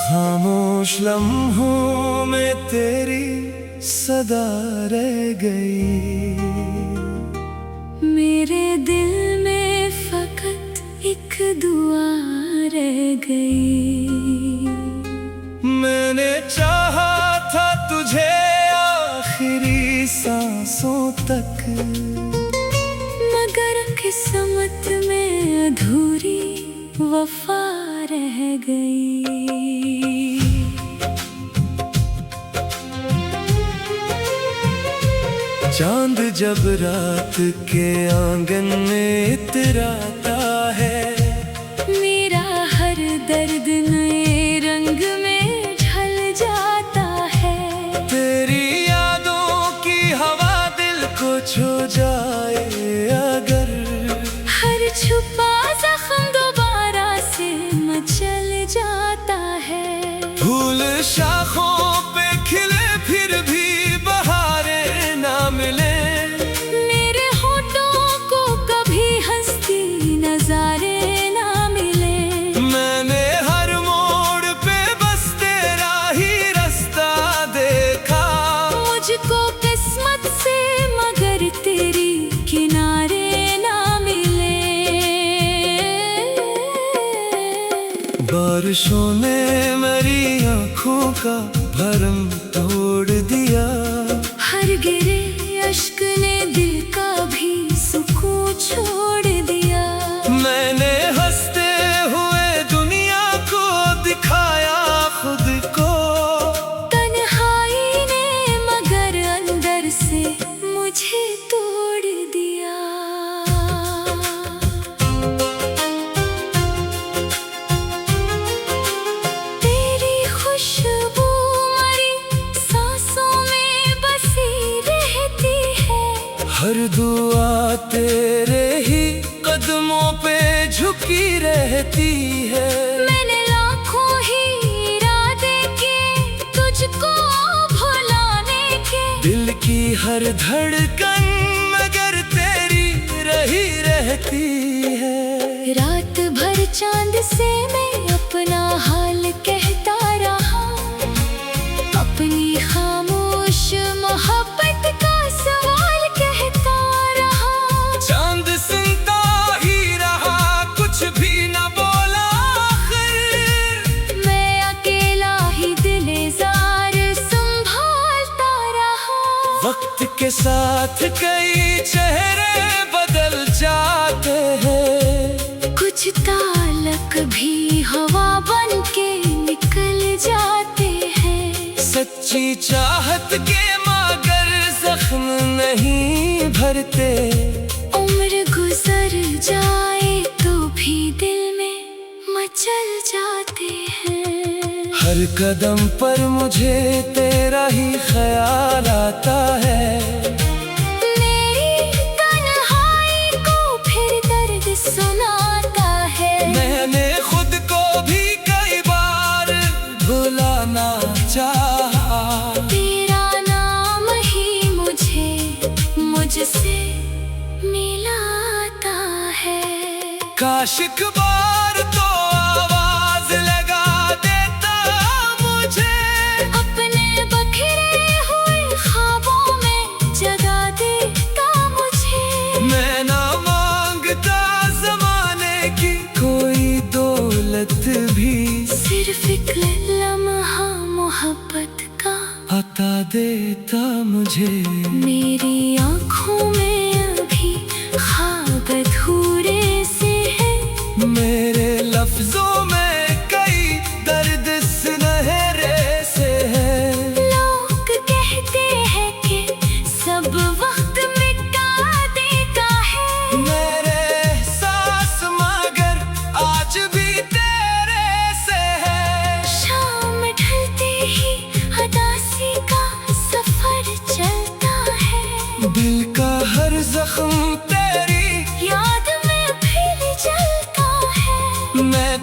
खामोश लम्हों में तेरी सदा रह गई, मेरे दिल में फकत एक दुआ रह गई। मैंने चाहा था तुझे आखिरी सांसों तक, मगर किस्मत में अधूरी वफा रह गई। चांद जब रात के आंगन में इतराता है, मेरा हर दर्द नए रंग में ढल जाता है। तेरी यादों की हवा दिल को छू जाए अगर, हर छुपा जख्म दोबारा से मचल जाता है। फूल शाखों पे खिले फिर भी बहारे ना मिले, मेरे होठों को कभी हंसती नजारे ना मिले। मैंने हर मोड़ पे बस तेरा ही रास्ता देखा, मुझको किस्मत से मगर तेरी किनारे ना मिले। बारिशों ने मेरी आँखों का भरम तोड़ दिया, हर गिरे अश्क ने दिल का भी सुकून छोड़ दिया। मैंने हंसते हुए दुनिया को दिखाया खुद को, तन्हाई ने मगर अंदर से मुझे तोड़ दिया। तेरी खुशबू मरी सांसों में बसी रहती है, हर दुआ तेरे ही कदमों पे झुकी रहती है। मैंने लाखों ही इरादे किए तुझको भुलाने के, दिल की हर धड़कन मगर तेरी रही रहती है। रात भर चांद से मैं अपना हाल कहता रहा, अपनी खामोश मोहब्बत का सवाल कहता रहा। चांद सुनता ही रहा, कुछ भी न बोला आखिर, मैं अकेला ही दिलेज़ार संभालता रहा। वक्त के साथ कई चेहरे बदल जाते हैं, कुछ ताल्लुक भी हवा बन के निकल जाते हैं। सच्ची चाहत के मगर जख्म नहीं भरते, उम्र गुजर जाए तो भी दिल में मचल जाते हैं। हर कदम पर मुझे तेरा ही ख्याल आता है, मेरी तन्हाई को फिर दर्द सुनाता है। मैंने खुद को भी कई बार भुलाना चाहा, तेरा नाम ही मुझे मुझसे मिलाता है। काश एक बार तो आवाज लगा देता मुझे, अपने बखरे हुए ख्वाबों में जगा देता मुझे। मैं ना मांगता जमाने की कोई दौलत भी, सिर्फ एक लम्हा मोहब्बत का अता देता मुझे। मेरी आँखों में अभी ख्वाब अधूरे से है, मेरे लफ्जों में कई दर्द सुनहरे से है। लोग कहते हैं कि सब वक्त मिटा देता है, मेरे एहसास मगर आज भी तेरे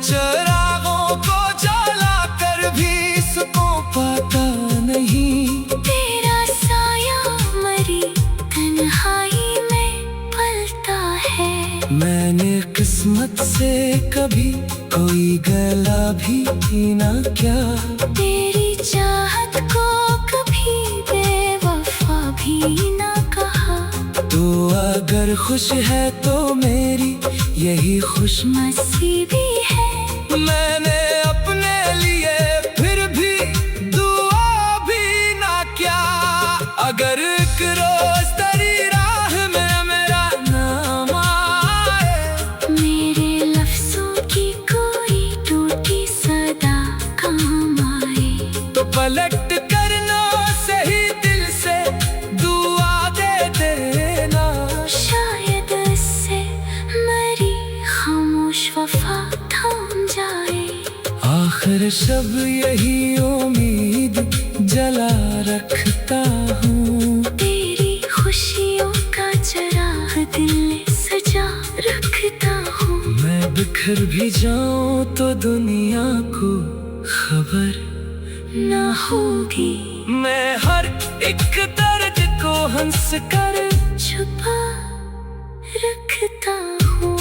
चिरागों को जला कर भी सुकून पाता नहीं। तेरा साया मरी तन्हाई में पलता है। मैंने किस्मत से कभी कोई गला भी ना क्या, तेरी चाहत को कभी बेवफा भी ना कहा। तो अगर खुश है तो मेरी यही खुश नसीबी है। मैंने अपने लिए फिर भी दुआ भी ना क्या। अगर एक रोज तेरी राह में मेरा नाम आए, मेरे लफ्जों की कोई टूटी सदा काम आए, तो पलट करना सही दिल से दुआ दे देना। शायद इससे मरी खामोश वफा थम जाए। आखिर शब यही उम्मीद जला रखता हूँ, तेरी खुशियों का चिराग दिल में सजा रखता हूँ। मैं बिखर भी जाऊं तो दुनिया को खबर ना होगी, मैं हर एक दर्द को हंस कर छुपा रखता हूँ।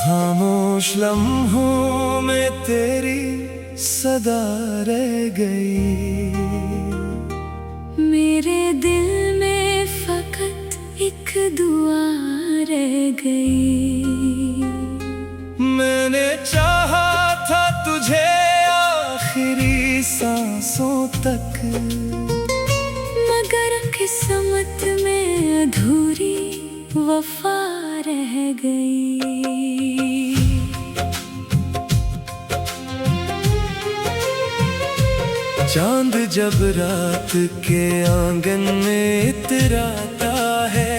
खामोश लम्हों में तेरी सदा रह गई। मेरे दिल में फकत एक दुआ रह गई। मैंने चाहा था तुझे आखिरी सांसों तक, मगर किस्मत में अधूरी वफा रह गई। चांद जब रात के आंगन में इतराता है,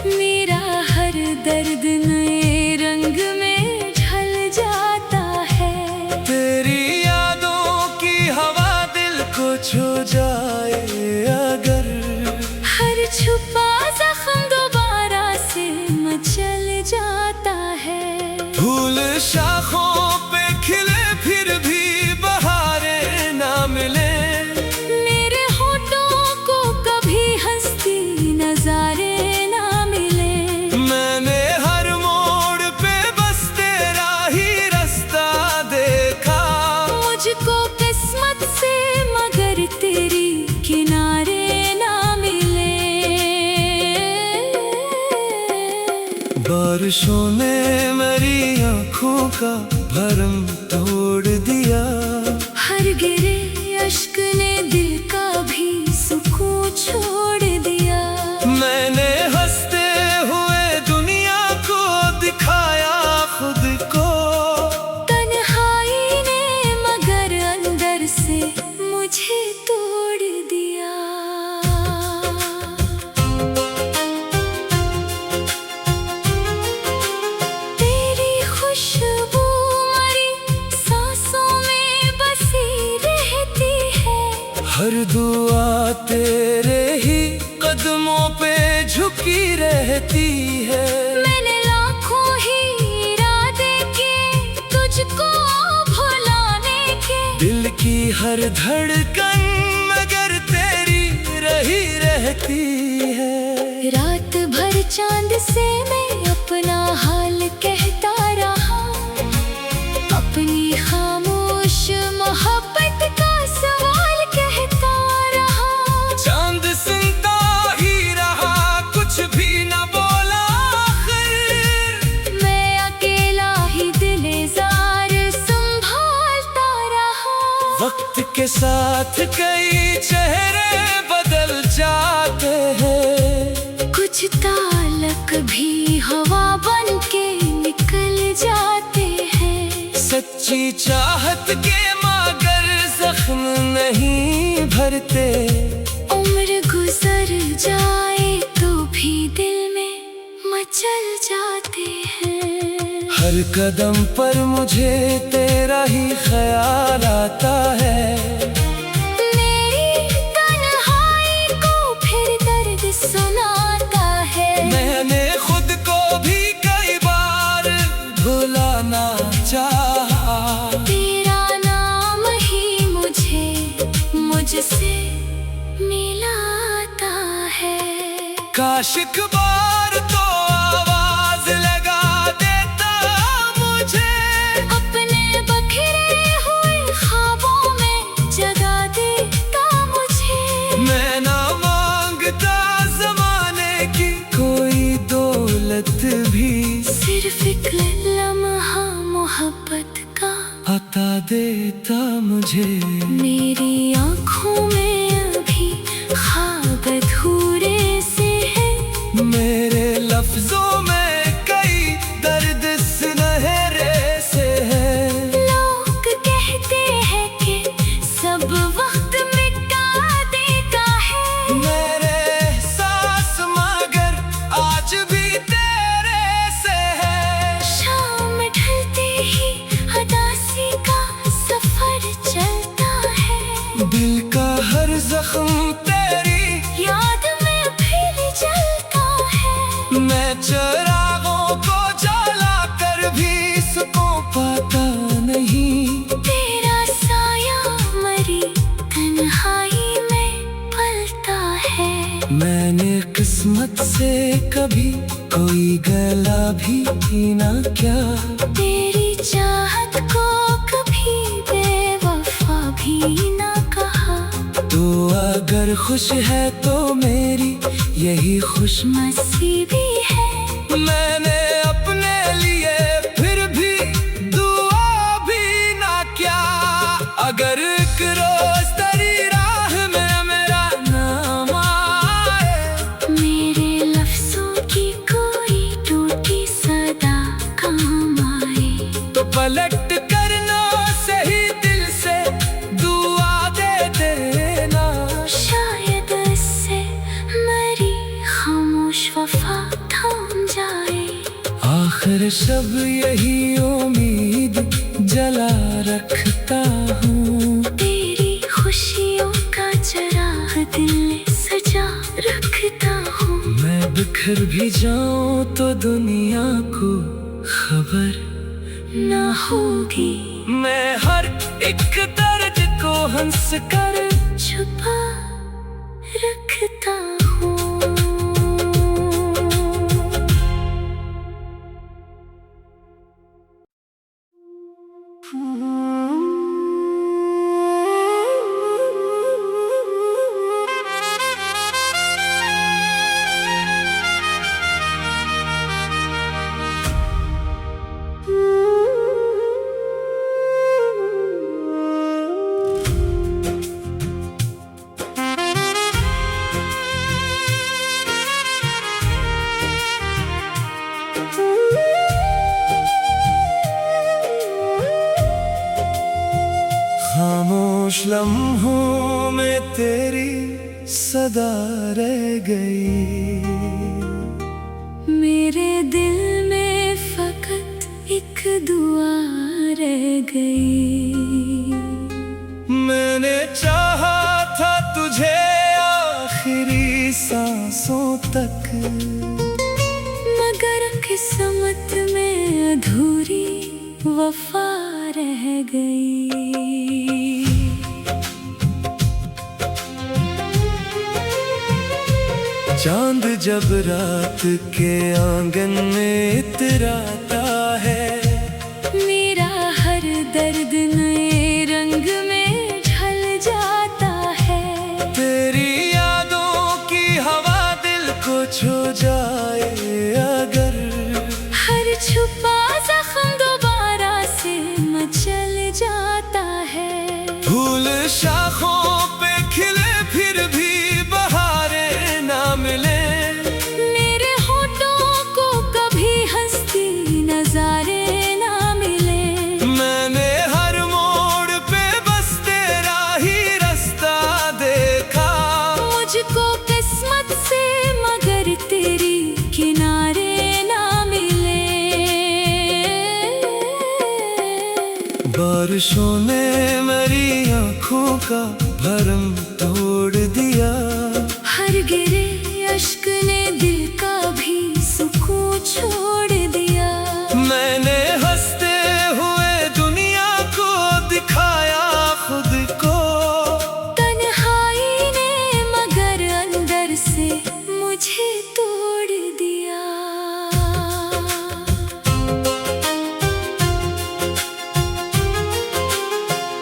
मेरा हर दर्द नए रंग में ढल जाता है। तेरी यादों की हवा दिल को छू जाए अगर, हर छुपा जख्म दोबारा से मचल जाता है। फूल शाखों पे खिले फिर भी बहारे ना मिले, मेरे होठों को कभी हंसती नजारे ना मिले। मैंने हर मोड़ पे बस तेरा ही रास्ता देखा। मुझको किस्मत से मगर तेरी किनारे ना मिले। बारिशों ने मेरी आँखों का भरम तोड़ दिया। हर गिरे अश्क ने दिल का भी सुकून छोड़ दिया। मैंने हंसते हुए दुनिया को दिखाया खुद को, तन्हाई ने मगर अंदर से मुझे तोड़ दिया। तेरी खुशबू मरी सांसों में बसी रहती है। हर दुआ तेरे ही कदमों पे झुकी रहती है। मैंने लाखों ही इरादे किए तुझको भुलाने के, दिल की हर धड़कन मगर तेरी रही रहती है। रात भर चांद से मैं अपना हाल कहता रहा, अपनी खामोश मोहब्बत का सवाल कहता रहा। चांद सुनता ही रहा, कुछ भी न बोला आखिर। मैं अकेला ही दिल-ए-जार संभालता रहा। वक्त के साथ कई चेहरे बदल चाहत के मगर जख्म नहीं भरते। उम्र गुजर जाए तो भी दिल में मचल जाते हैं। हर कदम पर मुझे तेरा ही ख्याल आता है। मेरी तन्हाई को फिर दर्द सुनाता है। मैंने खुद को भी कई बार भुलाना चाहा। तेरा नाम ही मुझे मुझसे मिलाता है। काश एक बार तो आवाज लगा देता मुझे। अपने बखरे हुए ख्वाबों में जगा देता मुझे। मैं ना मांगता जमाने की कोई दौलत भी, सिर्फ एक लम्हा मोहब्बत का अता देता मुझे। मेरी आँखों में अभी ख्वाब अधूरे से है। मेरे लफ्जों में कई दर्द सुनहरे से है। लोग कहते हैं कि सब वक्त मिटा देता है। मेरे एहसास मगर आज भी तेरे से है। शाम ढलते ही उदासी का सफर चलता है। दिल का हर जख्म तेरी याद में फिर जलता है। मैं चिरागों को जला कर भी सुकून पाता नहीं। तेरा साया मरी तन्हाई में पलता है। मैंने किस्मत से कभी कोई गला भी ना क्या। तेरी चाहत को कभी बेवफा भी ना कहा। तो अगर खुश है तो मेरी यही खुश नसीबी है। मैंने अपने लिए फिर भी दुआ भी ना क्या। अगर एक रोज तेरी राह में मेरा नाम आए। मेरे लफ्जों की कोई टूटी सदा काम आए। तो पलट करना सही दिल से दुआ दे देना। शायद इससे मरी खामोश वफा थम जाए। आखिर शब यही उम्मीद जला रखता हूँ। तेरी खुशियों का चिराग दिल में सजा रखता हूँ। मैं बिखर भी जाऊं तो दुनिया को खबर ना होगी। मैं हर एक दर्द को हंस कर छुपा रखता हूँ। खामोश लम्हों में तेरी सदा रह गई। मेरे दिल में फकत एक दुआ रह गई। मैंने चाहा था तुझे आखिरी सांसों तक। मगर किस्मत में अधूरी वफा रह गई। चांद जब रात के आंगन में इतराता है। मेरा हर दर्द नए रंग में ढल जाता है। तेरी यादों की हवा दिल को छू जाए अगर। हर छुपा जख्म दोबारा से मचल जाता है। फूल शाखों पे खिले फिर भी बहारे ना मिले। मेरे होठों को कभी हंसती नजारे मुझको किस्मत से मगर तेरी किनारे ना मिले। बारिशों ने मेरी आँखों का भरम तोड़ दिया। हर गिरे अश्क ने दिल का भी सुकून छोड़ दिया। मैंने हंसते हुए दुनिया को दिखाया खुद को। तन्हाई ने मगर अंदर से मुझे तोड़ दिया।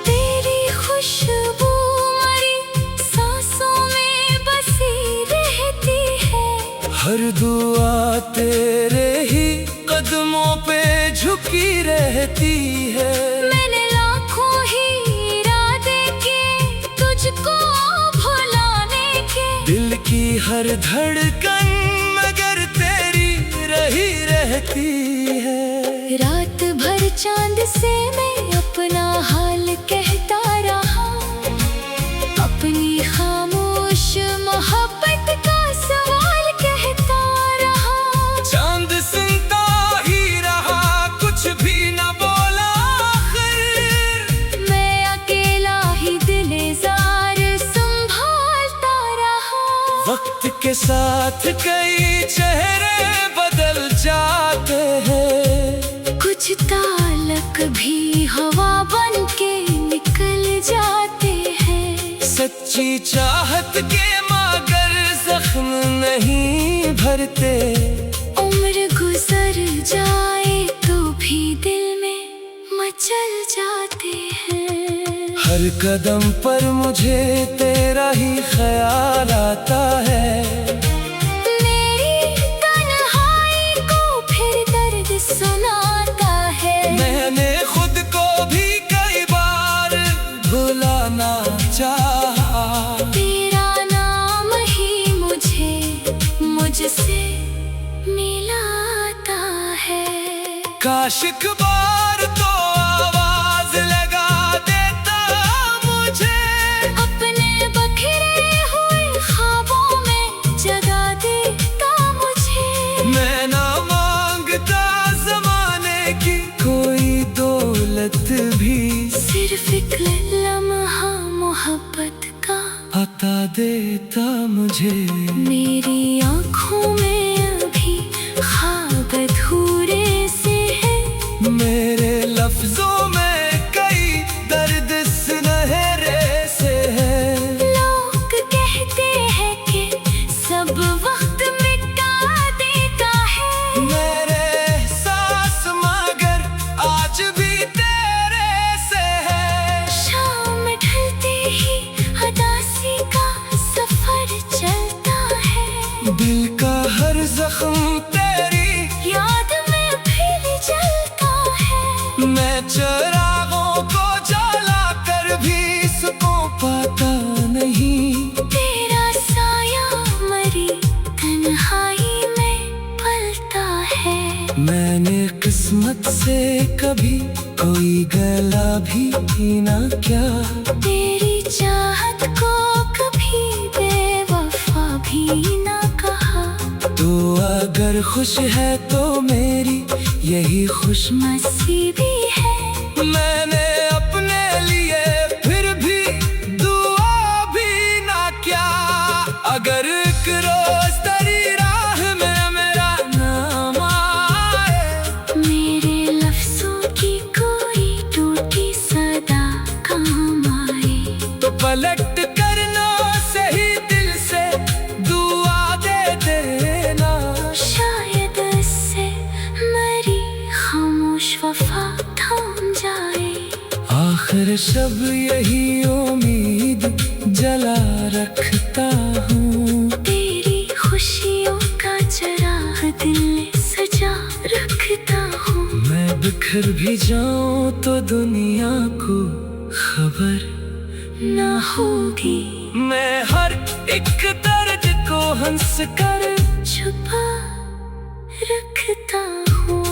तेरी खुशबू मरी सांसों में बसी रहती है। हर दुआ तेरे ही कदमों पे झुकी रहती है। मैंने लाखों ही इरादे किए तुझको भुलाने के। दिल की हर धड़कन मगर तेरी रही रहती है। रात भर चांद से मैं अपना हाल कहता रहा। अपनी खामोश मोहब्बत का सवाल कहता रहा। चांद सुनता ही रहा कुछ भी न बोला आखिर। मैं अकेला ही दिलेज़ार संभालता रहा। वक्त के साथ कई चेहरे बदल जाते हैं। कुछ ताल्लुक भी हवा बन के निकल जाते हैं। सच्ची चाहत के मगर जख्म नहीं भरते। उम्र गुजर जाए तो भी दिल में मचल जाते हैं। हर कदम पर मुझे तेरा ही ख्याल आता है। मेरी तन्हाई को फिर दर्द सुनाता है। मैंने खुद को भी कई बार भुलाना चाहा। तेरा नाम ही मुझे मुझसे मिलाता है। काश एक बार तो आवाज लगा देता मुझे। अपने बखरे हुए ख्वाबों में जगा देता मुझे। मैं ना मांगता जमाने की कोई दौलत भी। सिर्फ एक लम्हा मोहब्बत का अता देता मुझे। मेरी आँखों में अभी ख्वाब अधूरे से है। मेरे लफ्जों में कई दर्द सुनहरे से है। लोग कहते हैं कि सब वक्त मिटा देता है। मेरे एहसास मगर आज भी तेरे से है। शाम ढलते ही उदासी का सफर चलता है। दिल का हर जख्म तेरी याद में फिर जलता है। मैं चिरागों को जला कर भी सुकून पाता नहीं। तेरा साया मरी तन्हाई में पलता है। मैंने किस्मत से कभी कोई गला भी ना क्या। तेरी चाहत को कभी बेवफा भी ना कहा। तो अगर खुश है तो मेरी यही खुश नसीबी है। मैंने अपने लिए फिर भी दुआ भी ना क्या। अगर एक रोज तेरी राह में मेरा नाम आए। मेरे लफ्जों की कोई टूटी सदा काम आए। तो पलट करना सही दिल से दुआ दे देना। शायद इससे मेरी खामोश वफा थम जाए। आखिर शब यही उम्मीद जला रखता हूँ। तेरी खुशियों का चिराग दिल में सजा रखता हूँ। मैं बिखर भी जाऊं तो दुनिया को खबर ना होगी। मैं हर एक दर्द को हंस कर छुपा रखता हूँ।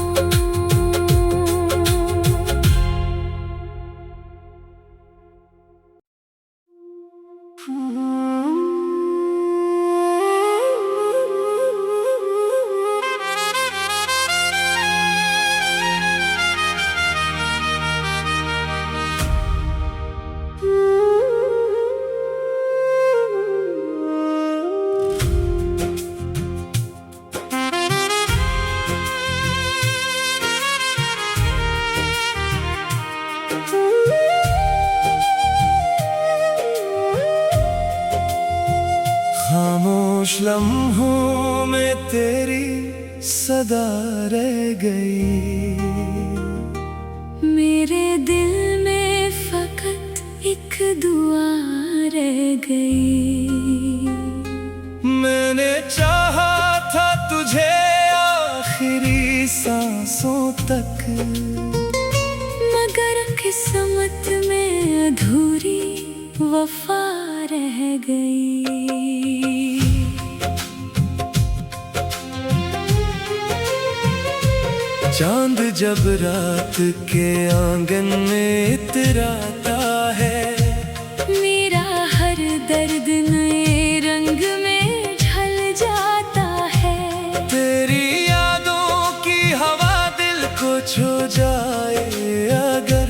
खामोश लम्हों में तेरी सदा रह गई। मेरे दिल में फकत एक दुआ रह गई। मैंने चाहा था तुझे आखिरी सांसों तक, मगर किस्मत में अधूरी वफा रह गई। चांद जब रात के आंगन में इतराता है, मेरा हर दर्द नए रंग में ढल जाता है। तेरी यादों की हवा दिल को छू जाए अगर,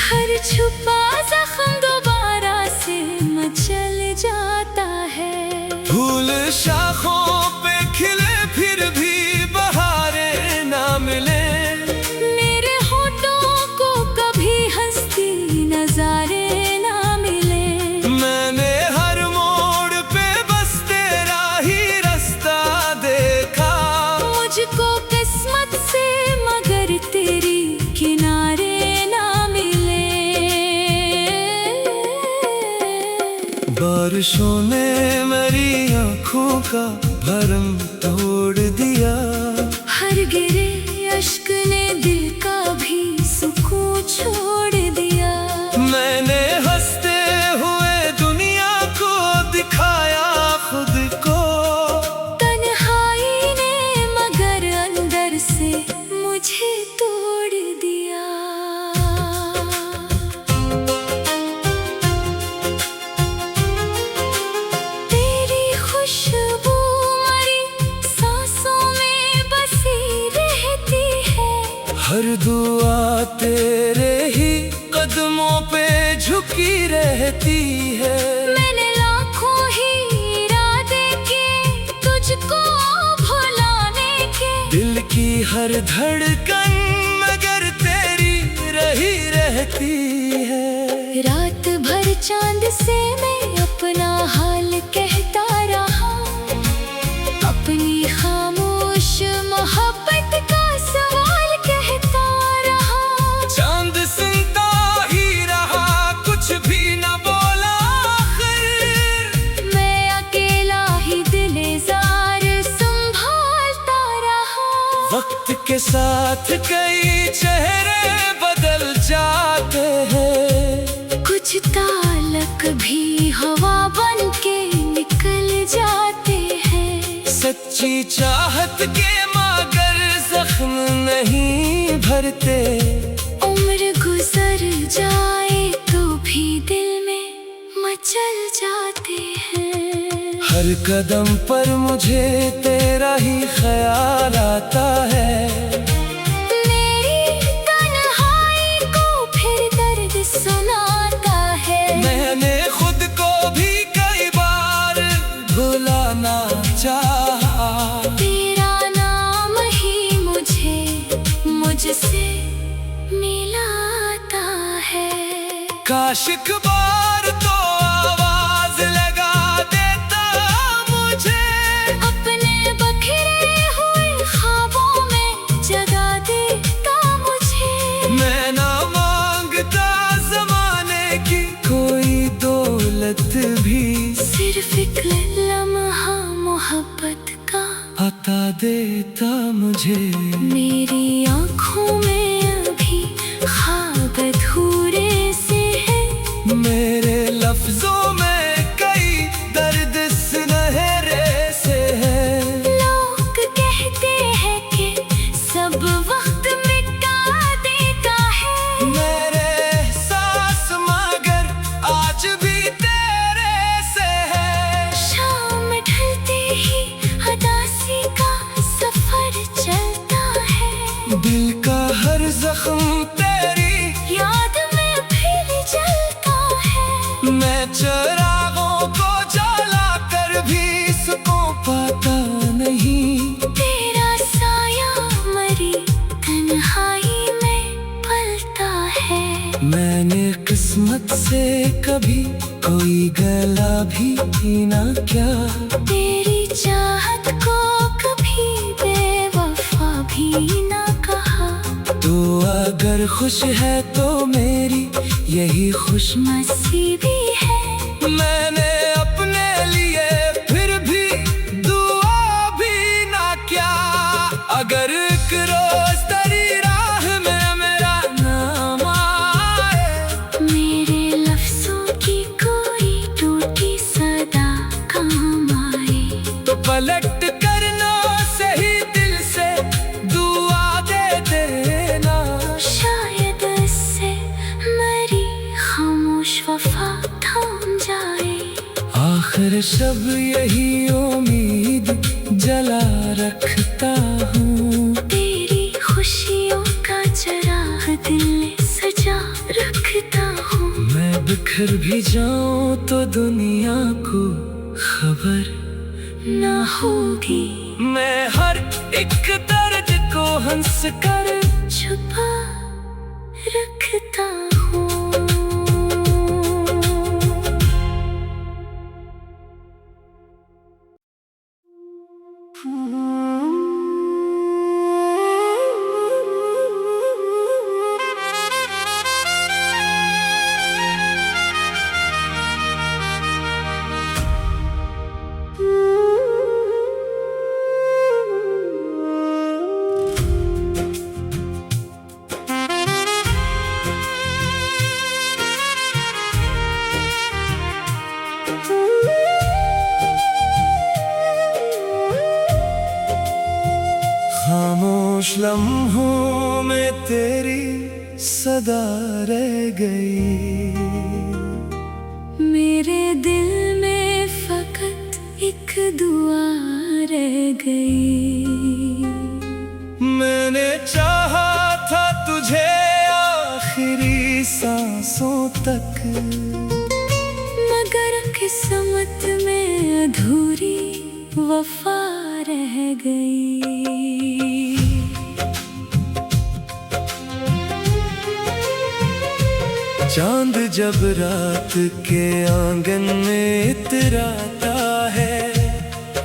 हर छुपा जख्म दोबारा से मचल जाता है। फूल शाखों पे खिले फिर भी बहारे ना मिले, मेरे होठों को कभी हंसती नजारे ना मिले। मैंने हर मोड़ पे बस तेरा ही रास्ता देखा, मुझको किस्मत से मगर तेरी किनारे ना मिले। बारिशों ने मेरी आँखों का भरम तोड़ दिया, हर गिरे अश्क ने दिल का भी सुकून छोड़ दिया। मैंने हंसते हुए दुनिया को दिखाया खुद को, तन्हाई ने मगर अंदर से मुझे तोड़ दिया। तेरी खुशबू मरी सांसों में बसी रहती है, हर दुआ तेरे ही कदमों पे झुकी रहती है। मैंने लाखों ही इरादे किए तुझको भुलाने के, दिल की हर धड़कन मगर तेरी रही रहती है। रात भर चांद से मैं अपना हाल कहता रहा, अपनी खामोश मोहब्बत का सवाल कहता रहा। चांद सुनता ही रहा, कुछ भी न बोला आखिर, मैं अकेला ही दिलेज़ार संभालता रहा। वक्त के साथ कई चेहरे बदल जाते हैं, कुछ ताल्लुक भी हवा बन के निकल जाते हैं। सच्ची चाहत के मगर जख्म नहीं भरते, उम्र गुजर जाए तो भी दिल में मचल जाते हैं। हर कदम पर मुझे तेरा ही ख्याल आता है, मेरी तन्हाई को फिर दर्द सुनाता है। मैंने खुद को भी कई बार भुलाना चाहा, तेरा नाम ही मुझे मुझसे मिलाता है। काश एक बार तो आवाज लगा देता मुझे, अपने बखरे हुए ख्वाबों में जगा देता मुझे। मैं ना मांगता जमाने की कोई दौलत भी, सिर्फ एक लम्हा मोहब्बत का अता देता मुझे। मेरी आँखों में अभी ख्वाब अधूरे से है, मेरे लफ्जों में कई दर्द सुनहरे से है। लोग कहते हैं कि सब वक्त मिटा देता है, मेरे एहसास मगर आज भी तेरे से है। शाम ढलते ही उदासी का सफर चलता है। कोई गला भी ना क्या। तेरी चाहत को कभी बेवफा भी ना कहा। तू अगर खुश है तो मेरी यही खुश नसीबी है। मैंने अपने लिए फिर भी दुआ भी ना क्या। अगर एक रोज तेरी राह में मेरा नाम आए, मेरे लफ्जों की कोई टूटी सदा काम आए, तो पलट कर ना सही दिल से दुआ दे देना। शायद इससे मेरी खामोश वफा थाम जाए। आखिर शब यही उम्मीद जला रखता हूँ। तेरी खुशियों का चिराग दिल में सजा रखता हूँ। मैं बिखर भी जाऊं तो दुनिया को खबर ना होगी। मैं हर एक दर्द को हंस कर छुपा रखता हूँ। खामोश लम्हों में तेरी सदा रह गई। मेरे दिल में फकत एक दुआ रह गई। मैंने चाहा था तुझे आखिरी सांसों तक, मगर किस्मत में अधूरी वफा रह गई। चांद जब रात के आंगन में इतराता है,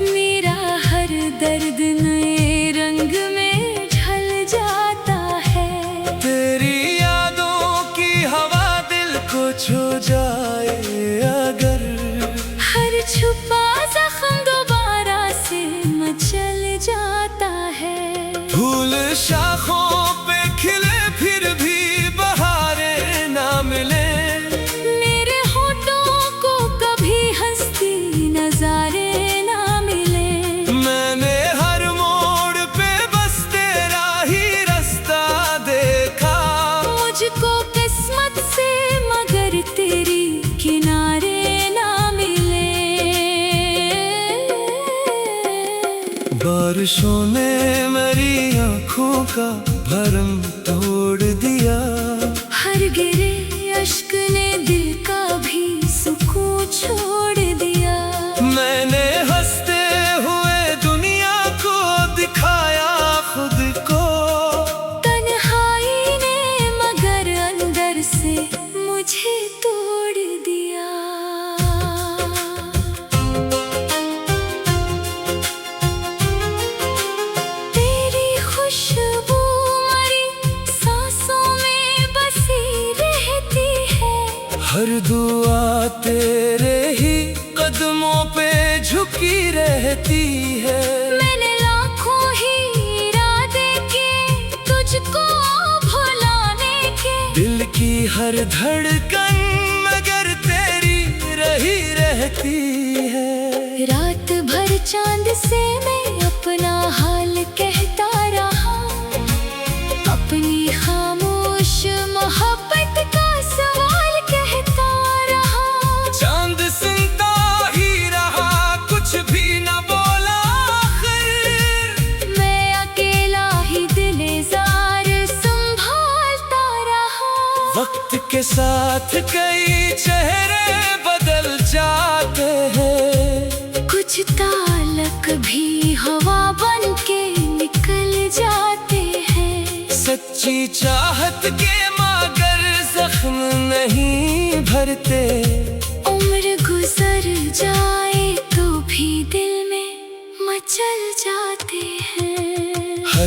मेरा हर दर्द नए रंग में ढल जाता है। तेरी यादों की हवा दिल को छू जाए अगर, हर छुपा जख्म दोबारा से मचल जाता है। फूल शाखों पे खिले फिर भी बहारे ना मिले। मेरे होठों को कभी हंसती नजारे ना मिले। मैंने हर मोड़ पे बस तेरा ही रास्ता देखा। मुझको किस्मत से मगर तेरी किनारे ना मिले। बारिशों ने मेरी आँखों का भरम तोड़ दिया। हर गिरे अश्क ने दिल का भी सुकून छोड़ दिया। मैंने हंसते हुए दुनिया को दिखाया खुद को। तन्हाई ने मगर अंदर से मुझे तोड़ दिया। तेरी खुशबू मरी सांसों में बसी रहती है। हर दुआ तेरे ही कदमों पे झुकी रहती है। मैंने लाखों ही इरादे किए तुझको भुलाने के। दिल की हर धड़कन मगर तेरी रही रहती है। रात भर चांद से मैं अपना हाल कहता रहा। अपनी खामोश मोहब्बत का सवाल कहता रहा। चांद सुनता ही रहा कुछ भी न बोला आखिर। मैं अकेला ही दिलेजार संभालता रहा। वक्त के साथ कई चेहरे बदल जाते हैं। कुछ ताल्लुक भी हवा बन के निकल जाते हैं। सच्ची चाहत के मगर जख्म नहीं भरते। उम्र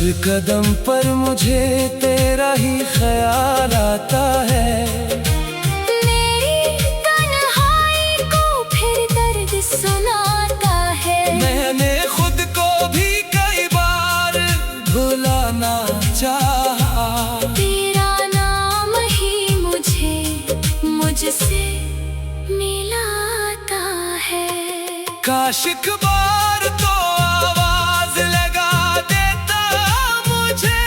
हर कदम पर मुझे तेरा ही ख्याल आता है। मेरी तन्हाई को फिर दर्द सुनाता है। मैंने खुद को भी कई बार भुलाना चाहा, तेरा नाम ही मुझे मुझसे मिलाता है। काश एक बार तो आवाज लगा देता मुझे,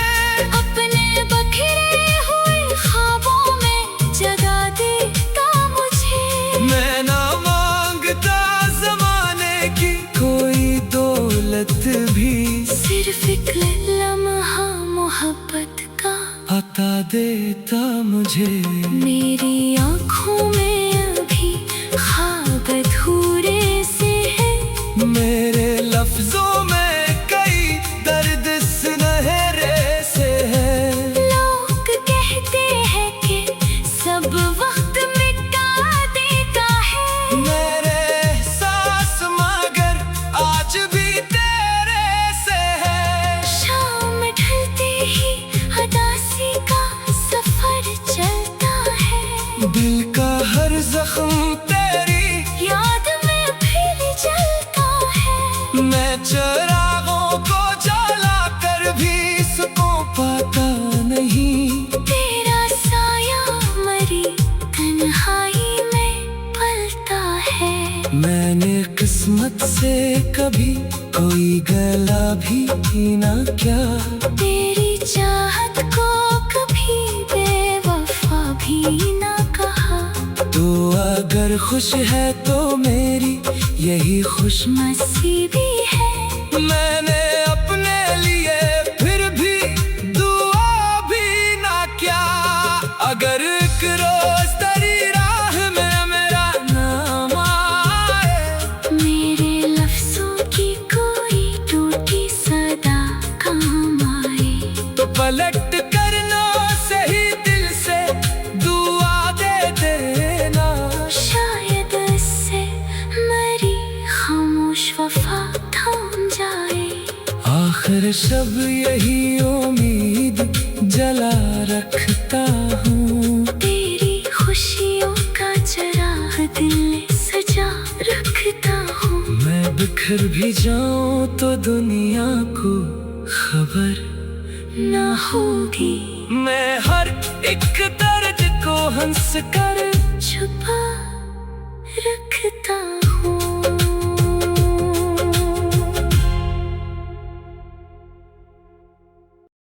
अपने बखरे हुए ख्वाबों में जगा देता मुझे। मैं ना मांगता जमाने की कोई दौलत भी, सिर्फ एक लम्हा मोहब्बत का अता देता मुझे। मेरी आँखों में अभी ख्वाब अधूरे से है। मेरे लफ्जों में कई दर्द सुनहरे से है। लोग कहते हैं कि सब वक्त मिटा देता है। मेरे एहसास मगर आज भी तेरे से है। शाम ढलते ही उदासी का सफर चलता है। दिल का हर जख्म तेरी याद में फिर जलता है। मैं चिरागों को जला कर भी सुकून पाता नहीं। तेरा साया मरी तन्हाई में पलता है। मैंने किस्मत से कभी कोई गला भी ना क्या, तेरी चाहत को कभी बेवफा भी ना कहा। तो अगर खुश है तो मेरी यही खुश नसीबी है। मैंने अपने लिए फिर भी दुआ भी ना किया। अगर एक रोज तेरी राह में मेरा नाम आए, मेरे लफ्जों की कोई टूटी सदा काम आए। तो पलट करना सही दिल से दुआ दे देना। शायद इससे मेरी खामोश वफा थम जाए। आखिर शब यही उम्मीद जला रखता हूँ। तेरी खुशियों का चिराग दिल में सजा रखता हूँ। मैं बिखर भी जाऊं तो दुनिया को खबर ना होगी। मैं हर एक दर्द को हंस कर छुपा रखता